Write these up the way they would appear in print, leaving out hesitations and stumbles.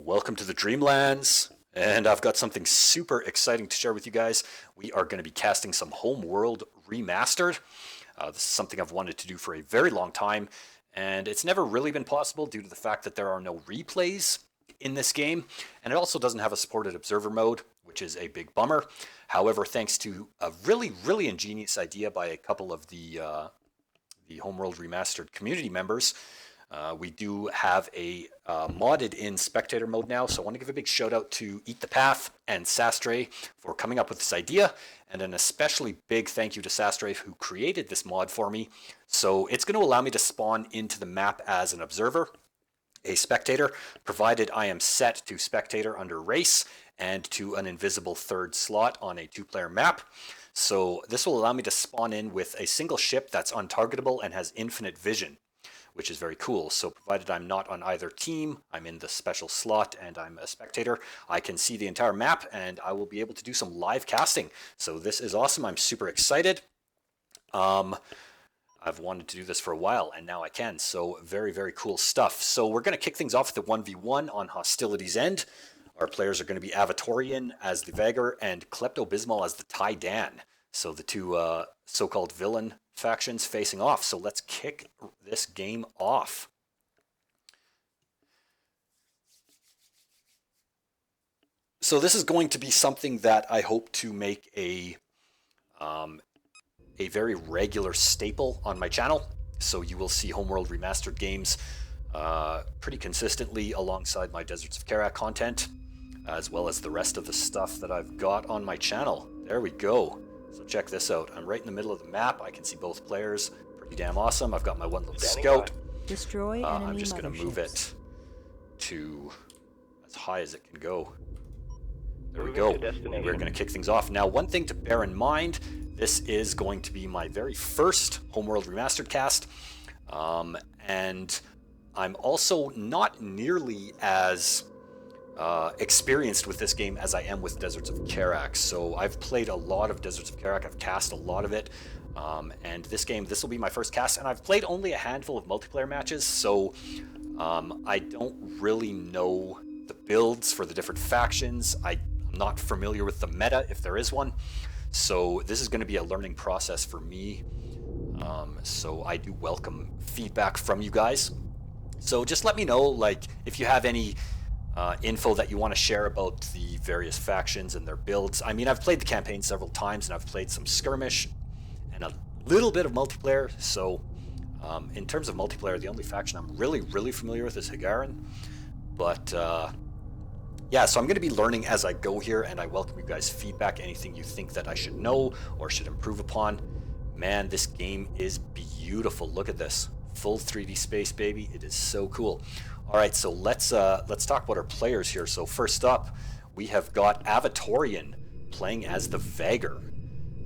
Welcome to the Dreamlands, and I've got something super exciting to share with you guys. We are going to be casting some Homeworld Remastered. This is something I've wanted to do for a very long time, and it's never really been possible due to the fact that there are no replays in this game, and it also doesn't have a supported observer mode, which is a big bummer. However, thanks to a really ingenious idea by a couple of the Homeworld Remastered community members, we do have a modded in spectator mode now, so I want to give a big shout out to Eat the Path and Sastre for coming up with this idea, and an especially big thank you to Sastre who created this mod for me. So it's going to allow me to spawn into the map as an observer, a spectator, provided I am set to spectator under race and to an invisible third slot on a two-player map. So this will allow me to spawn in with a single ship that's untargetable and has infinite vision, which is very cool. So provided I'm not on either team, I'm in the special slot and I'm a spectator, I can see the entire map and I will be able to do some live casting. So this is awesome. I'm super excited. I've wanted to do this for a while and now I can. So very cool stuff. So we're going to kick things off with the 1v1 on Hostility's End. Our players are going to be Avatorian as the Vaygr and Klepto-Bismol as the Taiidan. So the two so-called villain factions facing off. So let's kick this game off. So this is going to be something that I hope to make a very regular staple on my channel. So you will see Homeworld Remastered games pretty consistently alongside my Deserts of Kharak content, as well as the rest of the stuff that I've got on my channel. There we go. So check this out. I'm right in the middle of the map. I can see both players. Pretty damn awesome. I've got my one little scout. Destroy enemy I'm just going to move motherships. it to as high as it can go. There we go. We're going to kick things off. Now, one thing to bear in mind, this is going to be my very first Homeworld Remastered cast. And I'm also not nearly as experienced with this game as I am with Deserts of Kharak. So I've played a lot of Deserts of Kharak. I've cast a lot of it. And this game, this will be my first cast. And I've played only a handful of multiplayer matches. So I don't really know the builds for the different factions. I'm not familiar with the meta, if there is one. So this is going to be a learning process for me. So I do welcome feedback from you guys. So just let me know, like, if you have any info that you want to share about the various factions and their builds. I mean, I've played the campaign several times and I've played some skirmish and a little bit of multiplayer. So in terms of multiplayer, the only faction I'm really familiar with is Hiigara. But yeah, so I'm going to be learning as I go here, and I welcome you guys' feedback, anything you think that I should know or should improve upon. Man, this game is beautiful. Look at this. Full 3D space, baby. It is so cool. All right, so let's talk about our players here. So first up, we have got Avatorian playing as the Vaygr.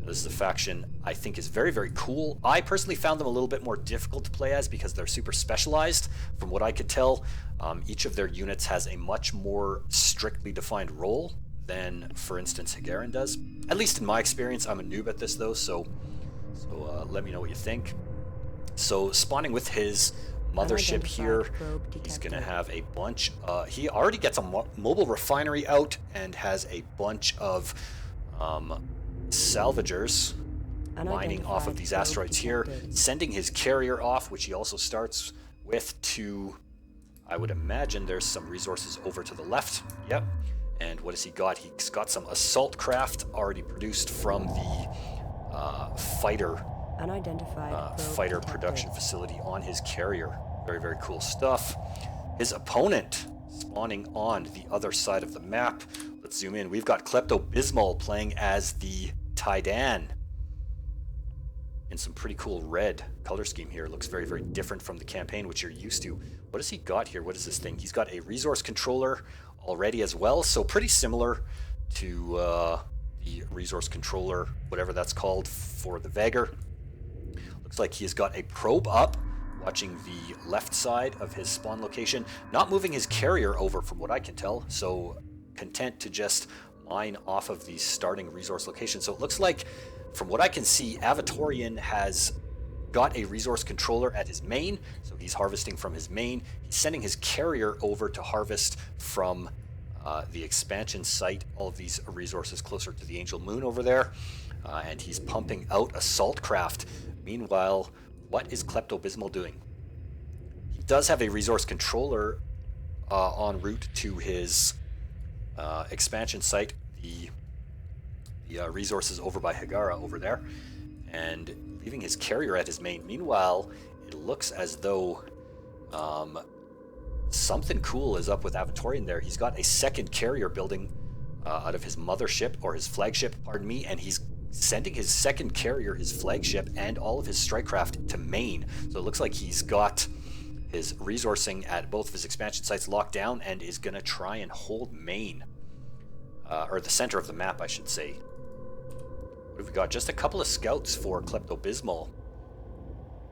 This is a faction I think is very cool. I personally found them a little bit more difficult to play as because they're super specialized. From what I could tell, each of their units has a much more strictly defined role than, for instance, Hiigara does. At least in my experience. I'm a noob at this though, so let me know what you think. So spawning with his mothership here, he's going to have a bunch. He already gets a mobile refinery out and has a bunch of salvagers mining off of these asteroids here, sending his carrier off, which he also starts with to, I would imagine there's some resources over to the left. Yep. And what has he got? He's got some assault craft already produced from the fighter production facility on his carrier. Very cool stuff. His opponent spawning on the other side of the map. Let's zoom in. We've got Klepto-Bismol playing as the Taiidan in some pretty cool red color scheme here. It looks very different from the campaign, which you're used to. What has he got here? What is this thing? He's got a resource controller already as well, so pretty similar to the resource controller, whatever that's called, for the Vaygr. Looks like he's got a probe up, watching the left side of his spawn location, not moving his carrier over from what I can tell, so content to just mine off of the starting resource location. So it looks like, from what I can see, Avatorian has got a resource controller at his main, so he's harvesting from his main. He's sending his carrier over to harvest from the expansion site, all of these resources closer to the Angel Moon over there, and he's pumping out assault craft. Meanwhile, what is Klepto-Bismol doing? He does have a resource controller en route to his expansion site, the resources over by Hiigara over there, and leaving his carrier at his main. Meanwhile, it looks as though something cool is up with Avatorian there. He's got a second carrier building out of his mothership, or his flagship, pardon me, and he's sending his second carrier, his flagship, and all of his strike craft to main. So it looks like he's got his resourcing at both of his expansion sites locked down and is going to try and hold main. Or the center of the map, I should say. What have we got? Just a couple of scouts for Klepto-Bismol.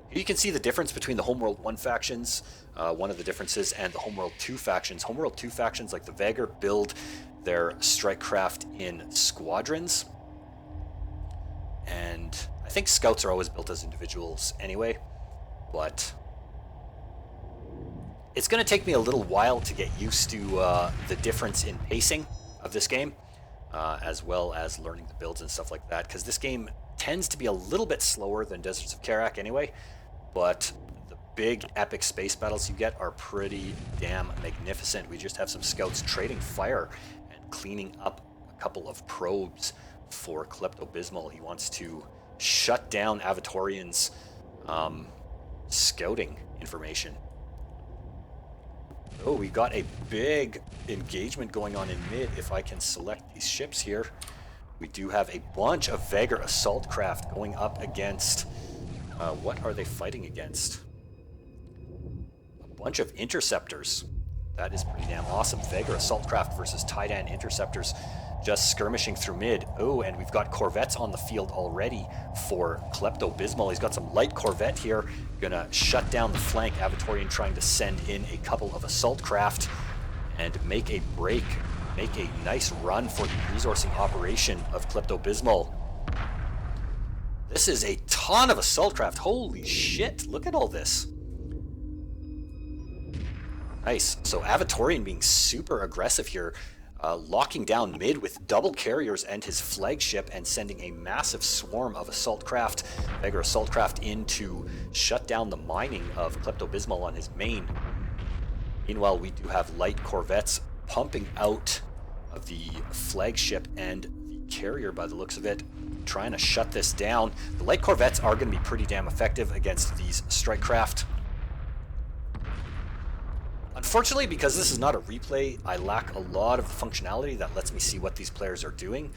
Here you can see the difference between the Homeworld 1 factions, one of the differences, and the Homeworld 2 factions. Homeworld 2 factions, like the Vaygr, build their strike craft in squadrons. And I think scouts are always built as individuals anyway, but it's going to take me a little while to get used to the difference in pacing of this game, as well as learning the builds and stuff like that, because this game tends to be a little bit slower than Deserts of Karak anyway, but the big epic space battles you get are pretty damn magnificent. We just have some scouts trading fire and cleaning up a couple of probes for Klepto-Bismol. He wants to shut down Avatorian's scouting information. Oh, we got a big engagement going on in mid. If I can select these ships here, we do have a bunch of Vaygr assault craft going up against... what are they fighting against? A bunch of interceptors. That is pretty damn awesome. Vaygr assault craft versus Taiidan interceptors just skirmishing through mid. Oh, and we've got corvettes on the field already for Klepto-Bismol. He's got some light corvette here, gonna shut down the flank. Avatorian trying to send in a couple of assault craft and make a break, make a nice run for the resourcing operation of Klepto-Bismol. This is a ton of assault craft. Holy shit, look at all this. Nice. So Avatorian being super aggressive here, locking down mid with double carriers and his flagship, and sending a massive swarm of assault craft, Vaygr assault craft, in to shut down the mining of Klepto-Bismol on his main. Meanwhile, we do have light corvettes pumping out of the flagship and the carrier by the looks of it, trying to shut this down. The light corvettes are going to be pretty damn effective against these strike craft. Unfortunately, because this is not a replay, I lack a lot of the functionality that lets me see what these players are doing.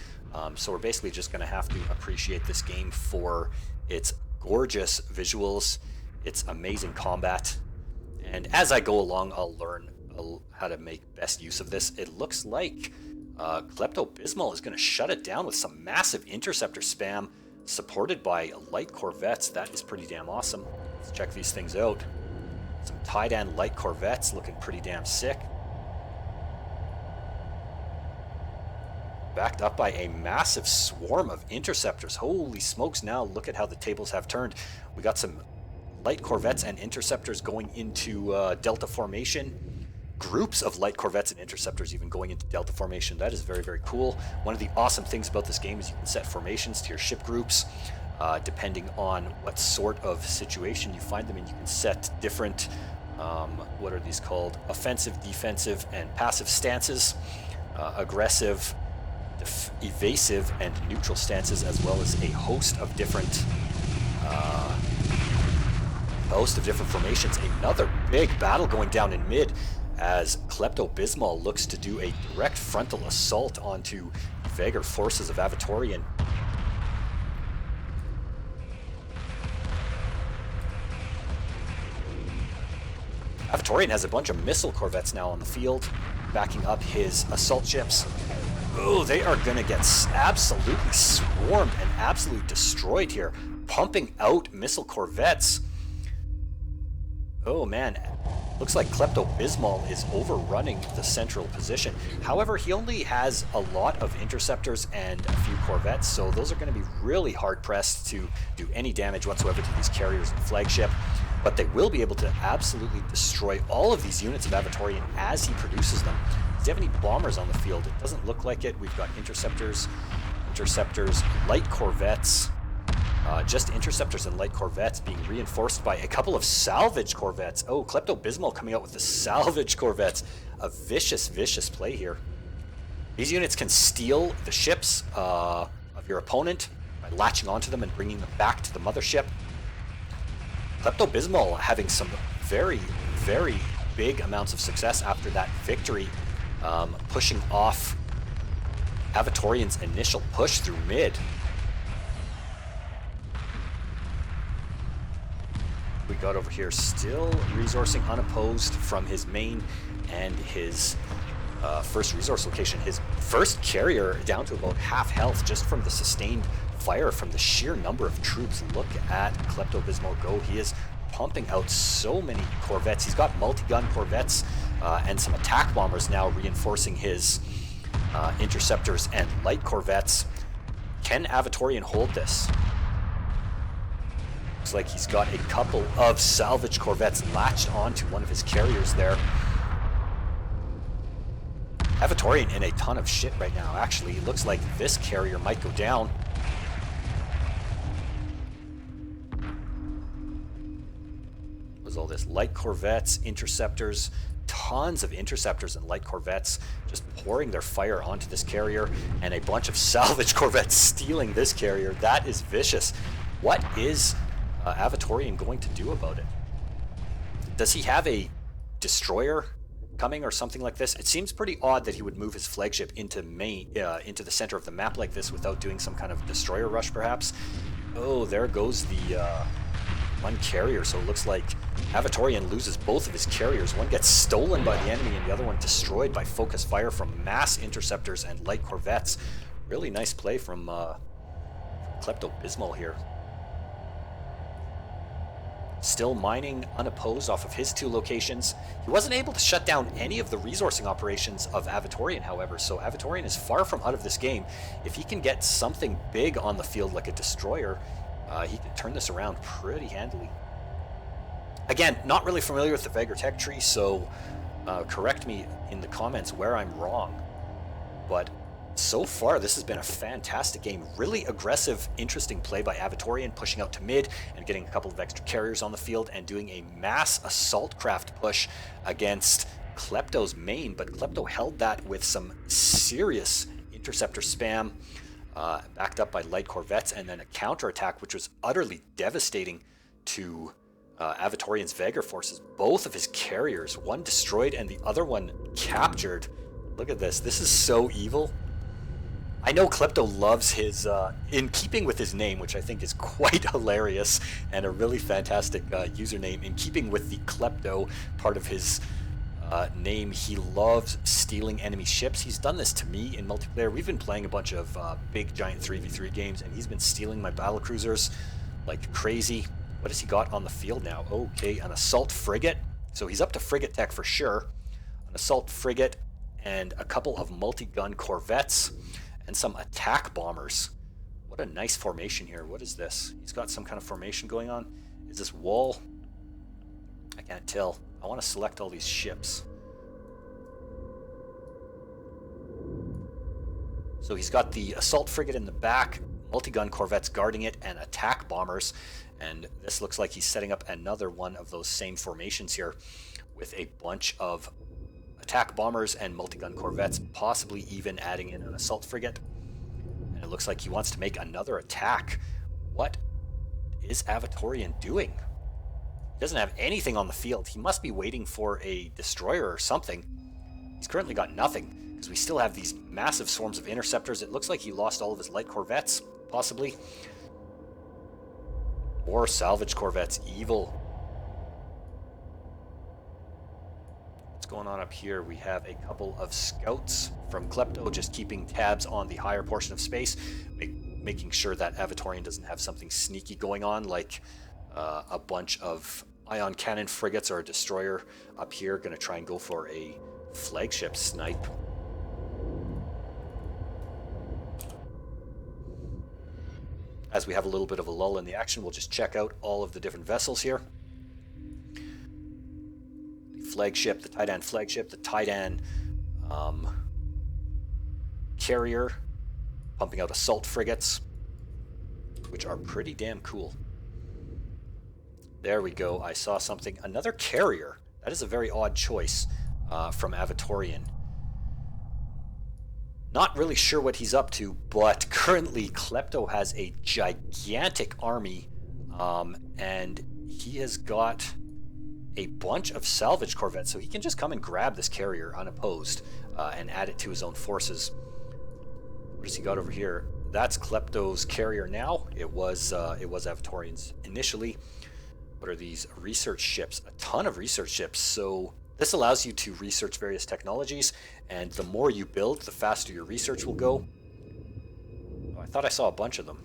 So we're basically just going to have to appreciate this game for its gorgeous visuals, its amazing combat, and as I go along, I'll learn how to make best use of this. It looks like Klepto-Bismol is going to shut it down with some massive interceptor spam, supported by light corvettes. That is pretty damn awesome. Let's check these things out. Some Taiidan light corvettes looking pretty damn sick. Backed up by a massive swarm of interceptors. Holy smokes, now look at how the tables have turned. We got some light corvettes and interceptors going into Delta formation. Groups of light corvettes and interceptors even going into Delta formation. That is very, very cool. One of the awesome things about this game is you can set formations to your ship groups. Depending on what sort of situation you find them in, you can set different, what are these called? Offensive, defensive, and passive stances, aggressive, evasive, and neutral stances, as well as a host of different formations. Another big battle going down in mid as Klepto-Bismol looks to do a direct frontal assault onto Vaygr forces of Avatorian. Avatorian has a bunch of missile corvettes now on the field, backing up his assault ships. Oh, they are going to get absolutely swarmed and absolutely destroyed here, pumping out missile corvettes. Oh man, Looks like Klepto-Bismol is overrunning the central position. However, he only has a lot of interceptors and a few corvettes, so those are going to be really hard-pressed to do any damage whatsoever to these carriers and flagship. But they will be able to absolutely destroy all of these units of Avatorian as he produces them. Does he have any bombers on the field? It doesn't look like it. We've got interceptors, light corvettes. Just interceptors and light corvettes being reinforced by a couple of salvage corvettes. Oh, Klepto-Bismol coming out with the salvage corvettes. A vicious, vicious play here. These units can steal the ships of your opponent by latching onto them and bringing them back to the mothership. Klepto-Bismol having some very, very big amounts of success after that victory, pushing off Avatorian's initial push through mid. We got over here still resourcing unopposed from his main and his first resource location. His first carrier down to about half health just from the sustained fire from the sheer number of troops. Look at Klepto-Bismol go. He is pumping out so many corvettes. He's got multi-gun corvettes and some attack bombers now reinforcing his interceptors and light corvettes. Can Avatorian hold this? Looks like he's got a couple of salvage corvettes latched onto one of his carriers there. Avatorian in a ton of shit right now. Actually, it looks like this carrier might go down. There's all this light corvettes, interceptors, tons of interceptors and light corvettes just pouring their fire onto this carrier, and a bunch of salvage corvettes stealing this carrier. That is vicious. What is Avatorian going to do about it? Does he have a destroyer coming or something like this? It seems pretty odd that he would move his flagship into the center of the map like this without doing some kind of destroyer rush, perhaps. Oh, there goes the one carrier. So it looks like Avatorian loses both of his carriers. One gets stolen by the enemy and the other one destroyed by focus fire from mass interceptors and light corvettes. Really nice play from Klepto-Bismol here. Still mining unopposed off of his two locations. He wasn't able to shut down any of the resourcing operations of Avatorian, however, so Avatorian is far from out of this game. If he can get something big on the field like a destroyer, he can turn this around pretty handily. Again, not really familiar with the Vaygr tech tree, so correct me in the comments where I'm wrong. But so far, this has been a fantastic game. Really aggressive, interesting play by Avatorian, pushing out to mid and getting a couple of extra carriers on the field and doing a mass assault craft push against Klepto's main. But Klepto held that with some serious interceptor spam, backed up by light corvettes, and then a counterattack, which was utterly devastating to Avatorian's Vaygr forces. Both of his carriers, one destroyed and the other one captured. Look at this. This is so evil. I know Klepto loves his, in keeping with his name, which I think is quite hilarious and a really fantastic username, in keeping with the Klepto part of his name, he loves stealing enemy ships. He's done this to me in multiplayer. We've been playing a bunch of big giant 3v3 games, and he's been stealing my battlecruisers like crazy. What has he got on the field now? Okay, an assault frigate. So he's up to frigate tech for sure. An assault frigate and a couple of multi-gun corvettes. And some attack bombers. What a nice formation here. What is this? He's got some kind of formation going on. Is this wall? I can't tell. I want to select all these ships. So he's got the assault frigate in the back, multi-gun corvettes guarding it, and attack bombers. And this looks like he's setting up another one of those same formations here with a bunch of attack bombers and multi-gun corvettes, possibly even adding in an assault frigate. And it looks like he wants to make another attack. What is Avatorian doing? He doesn't have anything on the field. He must be waiting for a destroyer or something. He's currently got nothing, because we still have these massive swarms of interceptors. It looks like he lost all of his light corvettes, possibly. More salvage corvettes, evil. What's going on up here? We have a couple of scouts from Klepto just keeping tabs on the higher portion of space, making sure that Avatorian doesn't have something sneaky going on, like a bunch of ion cannon frigates or a destroyer up here. Going to try and go for a flagship snipe. As we have a little bit of a lull in the action, we'll just check out all of the different vessels here. The flagship, the Taiidan flagship, the Taiidan carrier, pumping out assault frigates, which are pretty damn cool. There we go. I saw something. Another carrier. That is a very odd choice from Avatorian. Not really sure what he's up to, but currently Klepto has a gigantic army, and he has got a bunch of salvage corvettes, so he can just come and grab this carrier unopposed and add it to his own forces. What has he got over here? That's Klepto's carrier now. It was Avatorian's initially. What are these research ships? A ton of research ships. So this allows you to research various technologies, and the more you build, the faster your research will go. Oh, I thought I saw a bunch of them.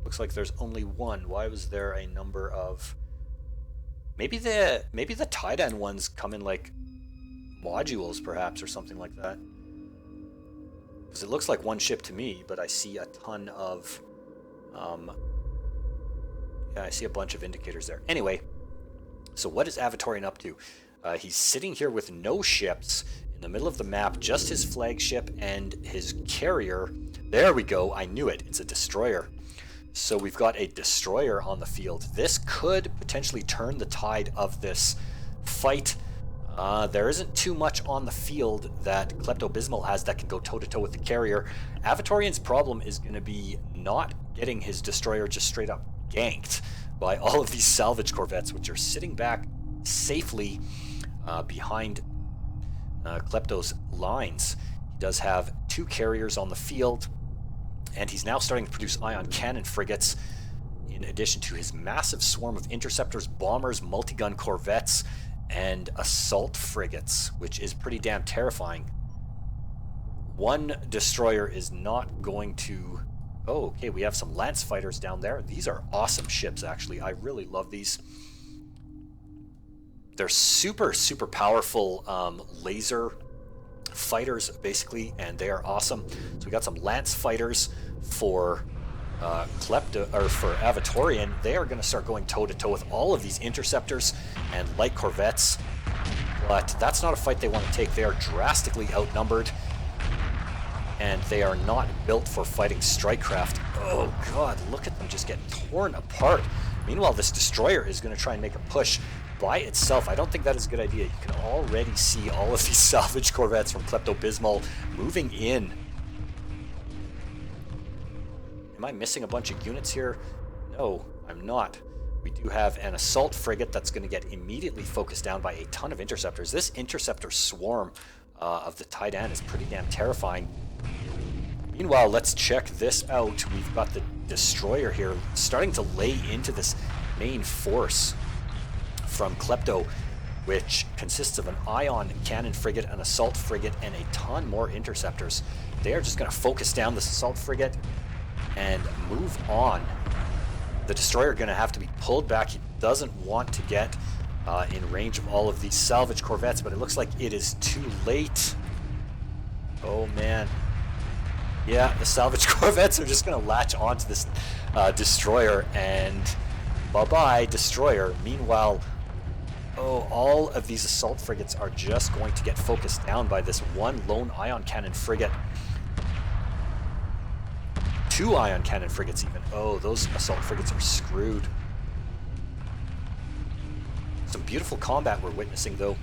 Looks like there's only one. Why was there a number of... Maybe the Taiidan ones come in like modules perhaps, or something like that. Because it looks like one ship to me, but I see a ton of... yeah, I see a bunch of indicators there. Anyway, so what is Avatorian up to? He's sitting here with no ships in the middle of the map, just his flagship and his carrier. There we go. I knew it. It's a destroyer. So we've got a destroyer on the field. This could potentially turn the tide of this fight. There isn't too much on the field that Klepto-Bismol has that can go toe-to-toe with the carrier. Avatorian's problem is going to be not getting his destroyer just straight up ganked by all of these salvage corvettes, which are sitting back safely behind Klepto's lines. He does have two carriers on the field, and he's now starting to produce ion cannon frigates in addition to his massive swarm of interceptors, bombers, multi-gun corvettes, and assault frigates, which is pretty damn terrifying. One destroyer is not going to... Oh, okay, we have some lance fighters down there. These are awesome ships, actually. I really love these. They're super, super powerful laser fighters, basically, and they are awesome. So we got some lance fighters for for Avatorian. They are going to start going toe-to-toe with all of these interceptors and light corvettes, but that's not a fight they want to take. They are drastically outnumbered, and they are not built for fighting strike craft. Oh god, look at them just get torn apart. Meanwhile, this destroyer is going to try and make a push by itself. I don't think that is a good idea. You can already see all of these salvage corvettes from Klepto-Bismol moving in. Am I missing a bunch of units here? No, I'm not. We do have an assault frigate that's going to get immediately focused down by a ton of interceptors. This interceptor swarm of the Taiidan is pretty damn terrifying. Meanwhile, let's check this out. We've got the destroyer here starting to lay into this main force from Klepto, which consists of an ion cannon frigate, an assault frigate, and a ton more interceptors. They are just going to focus down this assault frigate and move on. The destroyer going to have to be pulled back. He doesn't want to get in range of all of these salvage corvettes, but it looks like it is too late. Oh man. Yeah, the salvage corvettes are just going to latch onto this destroyer, and bye-bye, destroyer. Meanwhile, oh, all of these assault frigates are just going to get focused down by this one lone ion cannon frigate. Two ion cannon frigates even. Oh, those assault frigates are screwed. Some beautiful combat we're witnessing, though.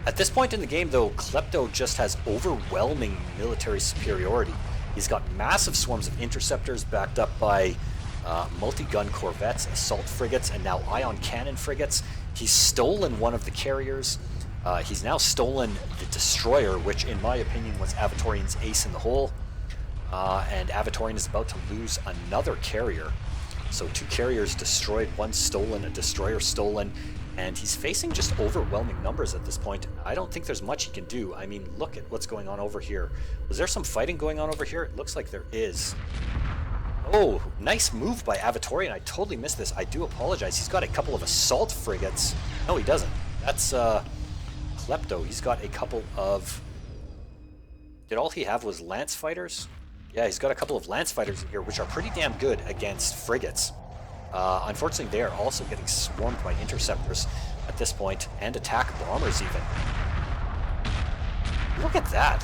At this point in the game, though, Klepto just has overwhelming military superiority. He's got massive swarms of interceptors backed up by multi-gun corvettes, assault frigates, and now ion cannon frigates. He's stolen one of the carriers. He's now stolen the destroyer, which in my opinion was Avatorian's ace in the hole. And Avatorian is about to lose another carrier. So two carriers destroyed, one stolen, a destroyer stolen, And he's facing just overwhelming numbers at this point. I don't think there's much he can do. I mean, look at what's going on over here. Was there some fighting going on over here? It looks like there is. Oh, nice move by Avatorian. I totally missed this. I do apologize. He's got a couple of assault frigates. No, he doesn't. That's Klepto. He's got a couple of... Did all he have was lance fighters? Yeah, he's got a couple of lance fighters in here, which are pretty damn good against frigates. Unfortunately, they are also getting swarmed by interceptors at this point, and attack bombers even. Look at that.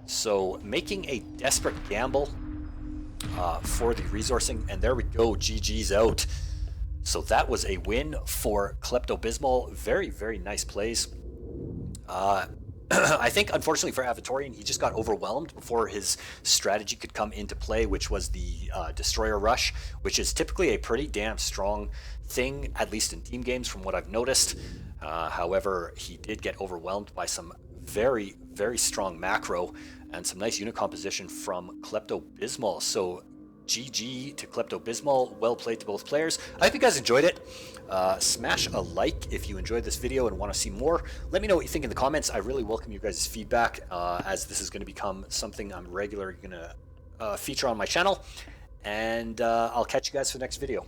So, making a desperate gamble for the resourcing, and there we go, GG's out. So that was a win for Klepto-Bismol. Very, very nice plays. I think, unfortunately for Avatorian, he just got overwhelmed before his strategy could come into play, which was the Destroyer Rush, which is typically a pretty damn strong thing, at least in team games from what I've noticed. However, he did get overwhelmed by some very, very strong macro and some nice unit composition from Klepto-Bismol. So GG to Klepto-Bismol. Well played to both players. I hope you guys enjoyed it. Smash a like if you enjoyed this video and want to see more. Let me know what you think in the comments. I really welcome you guys' feedback, as this is going to become something I'm regularly going to feature on my channel. And I'll catch you guys for the next video.